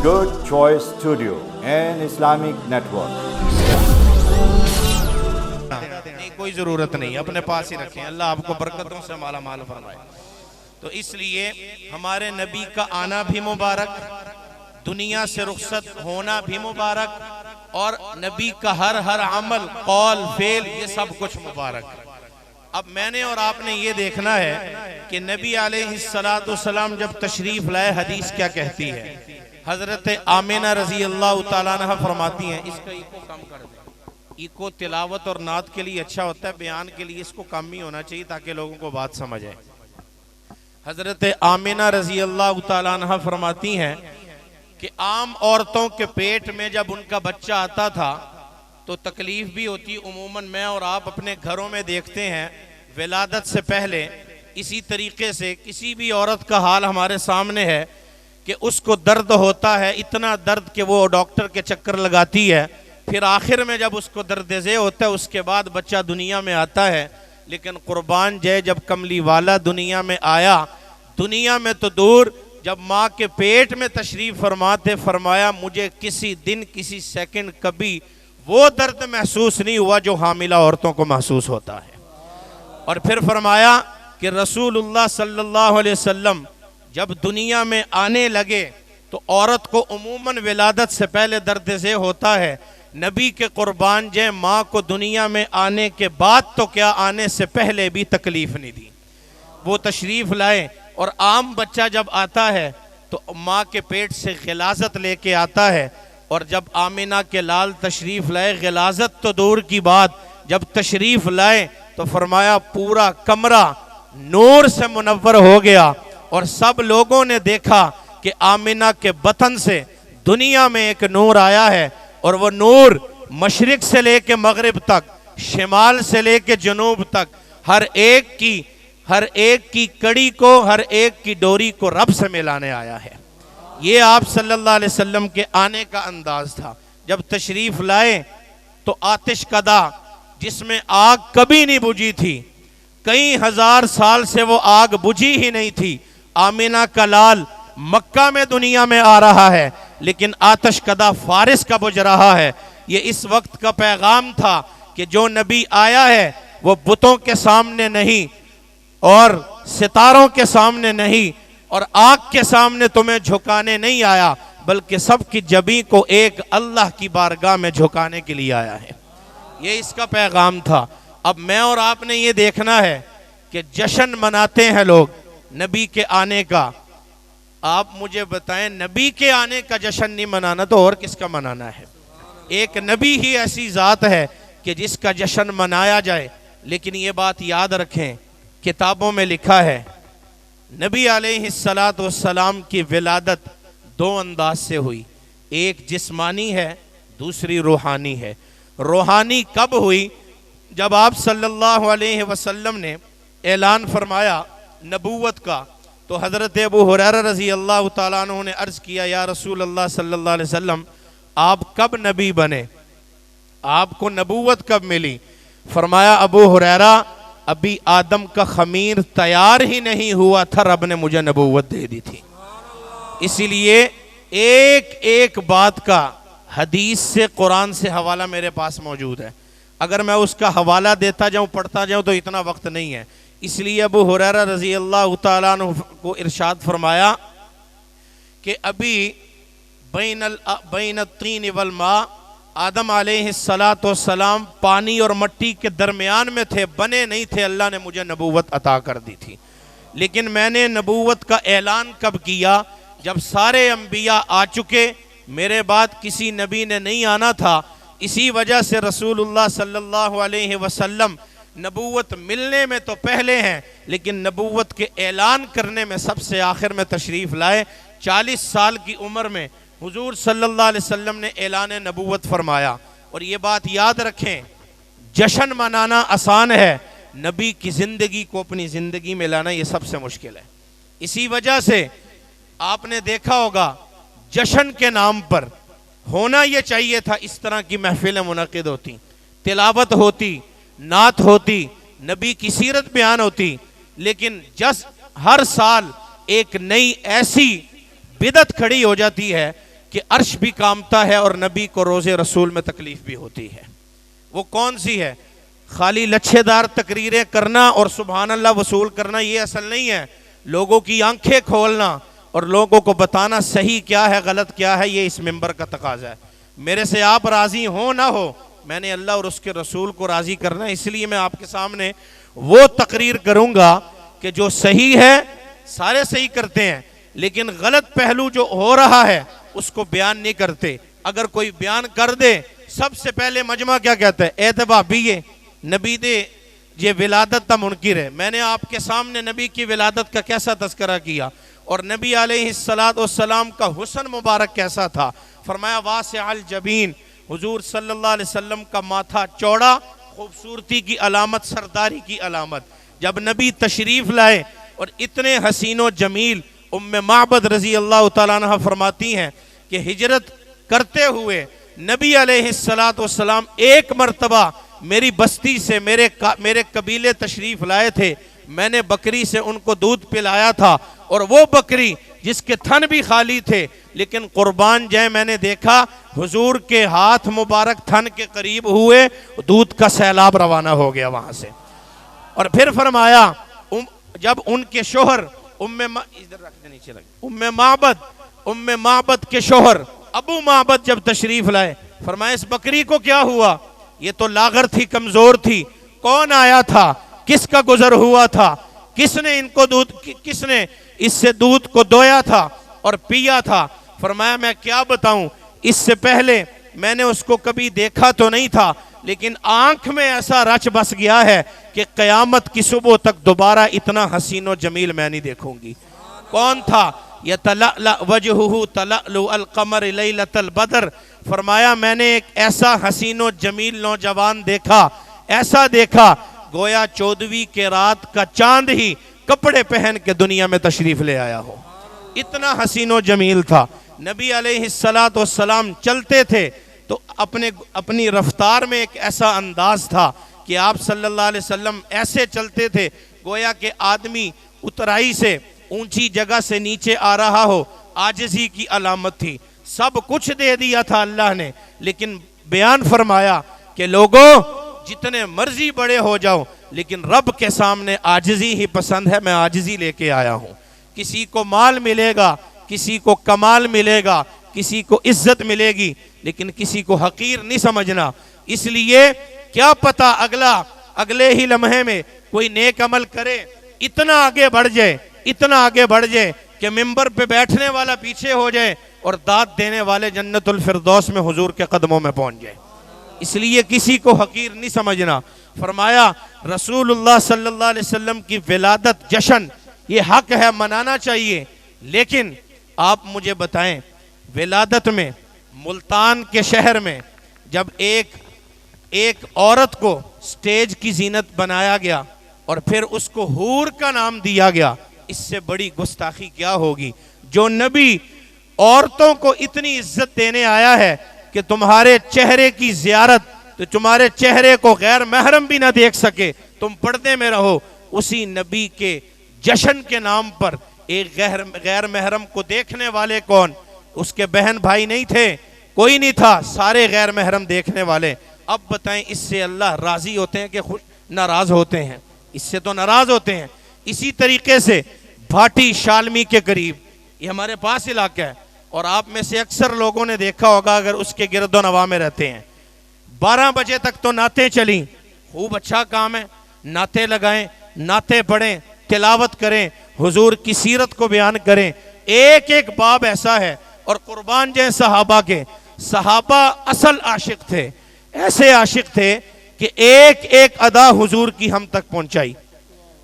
Good Choice Studio and Islamic Network. نہیں کوئی ضرورت نہیں، اپنے پاس ہی رکھیں، اللہ آپ کو برکتوں سے مالا مال فرمائے۔ تو اس لیے ہمارے نبی کا آنا بھی مبارک، دنیا سے رخصت ہونا بھی مبارک، اور نبی کا ہر عمل قول فعل یہ سب کچھ مبارک۔ اب میں نے اور آپ نے یہ دیکھنا ہے کہ نبی علیہ السلام جب تشریف لائے، حدیث کیا کہتی ہے؟ حضرت آمینہ رضی اللہ تعالیٰ عنہ فرماتی ہیں، اس کا ایکو کم کر دیں، ایکو تلاوت اور نعت کے لیے اچھا ہوتا ہے، بیان کے لیے اس کو کم ہی ہونا چاہیے تاکہ لوگوں کو بات سمجھ آئے۔ حضرت آمینہ رضی اللہ تعالیٰ عنہ فرماتی ہیں کہ عام عورتوں کے پیٹ میں جب ان کا بچہ آتا تھا تو تکلیف بھی ہوتی، عموماً میں اور آپ اپنے گھروں میں دیکھتے ہیں ولادت سے پہلے اسی طریقے سے کسی بھی عورت کا حال ہمارے سامنے ہے کہ اس کو درد ہوتا ہے، اتنا درد کہ وہ ڈاکٹر کے چکر لگاتی ہے، پھر آخر میں جب اس کو درد زے ہوتا ہے اس کے بعد بچہ دنیا میں آتا ہے۔ لیکن قربان جائے جب کملی والا دنیا میں آیا، دنیا میں تو دور، جب ماں کے پیٹ میں تشریف فرماتے فرمایا مجھے کسی دن کسی سیکنڈ کبھی وہ درد محسوس نہیں ہوا جو حاملہ عورتوں کو محسوس ہوتا ہے۔ اور پھر فرمایا کہ رسول اللہ صلی اللہ علیہ وسلم جب دنیا میں آنے لگے تو عورت کو عموماً ولادت سے پہلے درد زے ہوتا ہے، نبی کے قربان جائے ماں کو دنیا میں آنے کے بعد تو کیا آنے سے پہلے بھی تکلیف نہیں دی۔ وہ تشریف لائے، اور عام بچہ جب آتا ہے تو ماں کے پیٹ سے غلاظت لے کے آتا ہے، اور جب آمینہ کے لال تشریف لائے، غلاظت تو دور کی بات، جب تشریف لائے تو فرمایا پورا کمرہ نور سے منور ہو گیا، اور سب لوگوں نے دیکھا کہ آمینہ کے بطن سے دنیا میں ایک نور آیا ہے، اور وہ نور مشرق سے لے کے مغرب تک، شمال سے لے کے جنوب تک، ہر ایک کی کڑی کو، ہر ایک کی ڈوری کو رب سے ملانے آیا ہے۔ یہ آپ صلی اللہ علیہ وسلم کے آنے کا انداز تھا۔ جب تشریف لائے تو آتش کدا جس میں آگ کبھی نہیں بجھی تھی، کئی ہزار سال سے وہ آگ بجھی ہی نہیں تھی، آمینہ کا لال مکہ میں دنیا میں آ رہا ہے، لیکن آتش کدا فارس کا بجھ رہا ہے۔ یہ اس وقت کا پیغام تھا کہ جو نبی آیا ہے وہ بتوں کے سامنے نہیں، اور ستاروں کے سامنے نہیں، اور آگ کے سامنے تمہیں جھکانے نہیں آیا، بلکہ سب کی جبیں کو ایک اللہ کی بارگاہ میں جھکانے کے لیے آیا ہے۔ یہ اس کا پیغام تھا۔ اب میں اور آپ نے یہ دیکھنا ہے کہ جشن مناتے ہیں لوگ نبی کے آنے کا۔ آپ مجھے بتائیں، نبی کے آنے کا جشن نہیں منانا تو اور کس کا منانا ہے؟ ایک نبی ہی ایسی ذات ہے کہ جس کا جشن منایا جائے۔ لیکن یہ بات یاد رکھیں، کتابوں میں لکھا ہے نبی علیہ السلام کی ولادت دو انداز سے ہوئی، ایک جسمانی ہے، دوسری روحانی ہے۔ روحانی کب ہوئی؟ جب آپ صلی اللہ علیہ وسلم نے اعلان فرمایا نبوت کا، تو حضرت ابو ہریرہ رضی اللہ تعالیٰ عنہ نے عرض کیا، یا رسول اللہ صلی اللہ علیہ وسلم آپ کب نبی بنے؟ آپ کو نبوت کب ملی؟ فرمایا ابو ہریرہ ابھی آدم کا خمیر تیار ہی نہیں ہوا تھا، رب نے مجھے نبوت دے دی تھی۔ اسی لیے ایک بات کا حدیث سے، قرآن سے حوالہ میرے پاس موجود ہے، اگر میں اس کا حوالہ دیتا جاؤں پڑھتا جاؤں تو اتنا وقت نہیں ہے۔ اس لیے ابو ہریرہ رضی اللہ تعالیٰ عنہ کو ارشاد فرمایا کہ ابھی بین الطین والماء، آدم علیہ السلام پانی اور مٹی کے درمیان میں تھے، بنے نہیں تھے، اللہ نے مجھے نبوت عطا کر دی تھی۔ لیکن میں نے نبوت کا اعلان کب کیا؟ جب سارے انبیاء آ چکے، میرے بعد کسی نبی نے نہیں آنا تھا۔ اسی وجہ سے رسول اللہ صلی اللہ علیہ وسلم نبوت ملنے میں تو پہلے ہیں، لیکن نبوت کے اعلان کرنے میں سب سے آخر میں تشریف لائے۔ 40 سال کی عمر میں حضور صلی اللہ علیہ وسلم نے اعلان نبوت فرمایا۔ اور یہ بات یاد رکھیں، جشن منانا آسان ہے، نبی کی زندگی کو اپنی زندگی میں لانا یہ سب سے مشکل ہے۔ اسی وجہ سے آپ نے دیکھا ہوگا جشن کے نام پر ہونا یہ چاہیے تھا، اس طرح کی محفلیں منعقد ہوتی، تلاوت ہوتی، نعت ہوتی، نبی کی سیرت بیان ہوتی، لیکن ہر سال ایک نئی ایسی بدعت کھڑی ہو جاتی ہے کہ عرش بھی کامتا ہے اور نبی کو روز رسول میں تکلیف بھی ہوتی ہے۔ وہ کون سی ہے؟ خالی لچھے دار تقریریں کرنا اور سبحان اللہ وصول کرنا یہ اصل نہیں ہے۔ لوگوں کی آنکھیں کھولنا اور لوگوں کو بتانا صحیح کیا ہے غلط کیا ہے، یہ اس منبر کا تقاضا ہے۔ میرے سے آپ راضی ہو نہ ہو، میں نے اللہ اور اس کے رسول کو راضی کرنا ہے، اس لیے میں آپ کے سامنے وہ تقریر کروں گا کہ جو صحیح ہے، سارے صحیح کرتے ہیں، لیکن غلط پہلو جو ہو رہا ہے اس کو بیان نہیں کرتے۔ اگر کوئی بیان کر دے، سب سے پہلے مجمع کیا کہتا ہے؟ اے وہابی نبی دے یہ ولادت تا منکر ہے۔ میں نے آپ کے سامنے نبی کی ولادت کا کیسا تذکرہ کیا اور نبی علیہ السلام کا حسن مبارک کیسا تھا۔ فرمایا واسع الجبین، حضور صلی اللہ علیہ وسلم کا ماتھا چوڑا، خوبصورتی کی علامت، سرداری کی علامت۔ جب نبی تشریف لائے اور اتنے حسین و جمیل، ام معبد رضی اللہ تعالیٰ عنہ فرماتی ہیں کہ ہجرت کرتے ہوئے نبی علیہ السلام ایک مرتبہ میری بستی سے میرے قبیلے تشریف لائے تھے، میں نے بکری سے ان کو دودھ پلایا تھا، اور وہ بکری جس کے تھن بھی خالی تھے لیکن قربان جائے، میں نے دیکھا حضور کے ہاتھ مبارک تھن کے قریب ہوئے، دودھ کا سیلاب روانہ ہو گیا وہاں سے۔ اور پھر فرمایا جب ان کے شوہر ام معبد کے شوہر ابو معبد جب تشریف لائے، فرمایا اس بکری کو کیا ہوا؟ یہ تو لاغر تھی، کمزور تھی، کون آیا تھا؟ کس کا گزر ہوا تھا؟ کس نے اس سے دودھ کو دویا تھا اور پیا تھا؟ فرمایا میں کیا بتاؤں، اس سے پہلے میں نے اس کو کبھی دیکھا تو نہیں تھا، لیکن آنکھ میں ایسا رچ بس گیا ہے کہ قیامت کی صبح تک دوبارہ اتنا حسین و جمیل میں نہیں دیکھوں گی۔ کون تھا؟ یتلألأ وجہہ تلألؤ القمر لیلۃ البدر۔ فرمایا میں نے ایک ایسا حسین و جمیل نوجوان دیکھا، ایسا دیکھا گویا 14ویں کے رات کا چاند ہی کپڑے پہن کے دنیا میں تشریف لے آیا ہو، اتنا حسین و جمیل تھا۔ نبی علیہ السلام چلتے تھے تو اپنی رفتار میں ایک ایسا انداز تھا کہ آپ صلی اللہ علیہ وسلم ایسے چلتے تھے گویا کہ آدمی اترائی سے اونچی جگہ سے نیچے آ رہا ہو، عاجزی کی علامت تھی۔ سب کچھ دے دیا تھا اللہ نے، لیکن بیان فرمایا کہ لوگوں جتنے مرضی بڑے ہو جاؤ لیکن رب کے سامنے عاجزی ہی پسند ہے، میں عاجزی لے کے آیا ہوں۔ کسی کو مال ملے گا، کسی کو کمال ملے گا، کسی کو عزت ملے گی، لیکن کسی کو حقیر نہیں سمجھنا۔ اس لیے کیا پتا اگلے ہی لمحے میں کوئی نیک عمل کرے، اتنا آگے بڑھ جائے کہ منبر پہ بیٹھنے والا پیچھے ہو جائے اور داد دینے والے جنت الفردوس میں حضور کے قدموں میں پہنچ جائے۔ اس لیے کسی کو حقیر نہیں سمجھنا۔ فرمایا رسول اللہ صلی اللہ علیہ وسلم کی ولادت جشن یہ حق ہے، منانا چاہیے، لیکن آپ مجھے بتائیں ولادت میں ملتان کے شہر میں جب ایک عورت کو سٹیج کی زینت بنایا گیا اور پھر اس کو حور کا نام دیا گیا، اس سے بڑی گستاخی کیا ہوگی؟ جو نبی عورتوں کو اتنی عزت دینے آیا ہے کہ تمہارے چہرے کی زیارت تو تمہارے چہرے کو غیر محرم بھی نہ دیکھ سکے، تم پردے میں رہو، اسی نبی کے جشن کے نام پر ایک غیر محرم کو دیکھنے والے کون؟ اس کے بہن بھائی نہیں تھے، کوئی نہیں تھا، سارے غیر محرم دیکھنے والے۔ اب بتائیں اس سے اللہ راضی ہوتے ہیں کہ ناراض ہوتے ہیں؟ اس سے تو ناراض ہوتے ہیں۔ اسی طریقے سے بھاٹی شالمی کے قریب، یہ ہمارے پاس علاقہ ہے، اور آپ میں سے اکثر لوگوں نے دیکھا ہوگا اگر اس کے گرد و نواح میں رہتے ہیں، 12 بجے تک تو نعتیں چلیں، خوب اچھا کام ہے، نعتیں لگائیں، نعتیں پڑھیں، تلاوت کریں، حضور کی سیرت کو بیان کریں۔ ایک ایک باب ایسا ہے، اور قربان جائیں صحابہ کے، صحابہ اصل عاشق تھے، ایسے عاشق تھے کہ ایک ایک ادا حضور کی ہم تک پہنچائی۔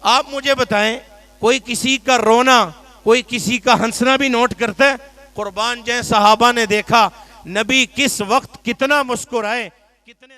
آپ مجھے بتائیں کوئی کسی کا رونا، کوئی کسی کا ہنسنا بھی نوٹ کرتا ہے؟ قربان جائیں صحابہ نے دیکھا نبی کس وقت کتنا مسکرائے، کتنے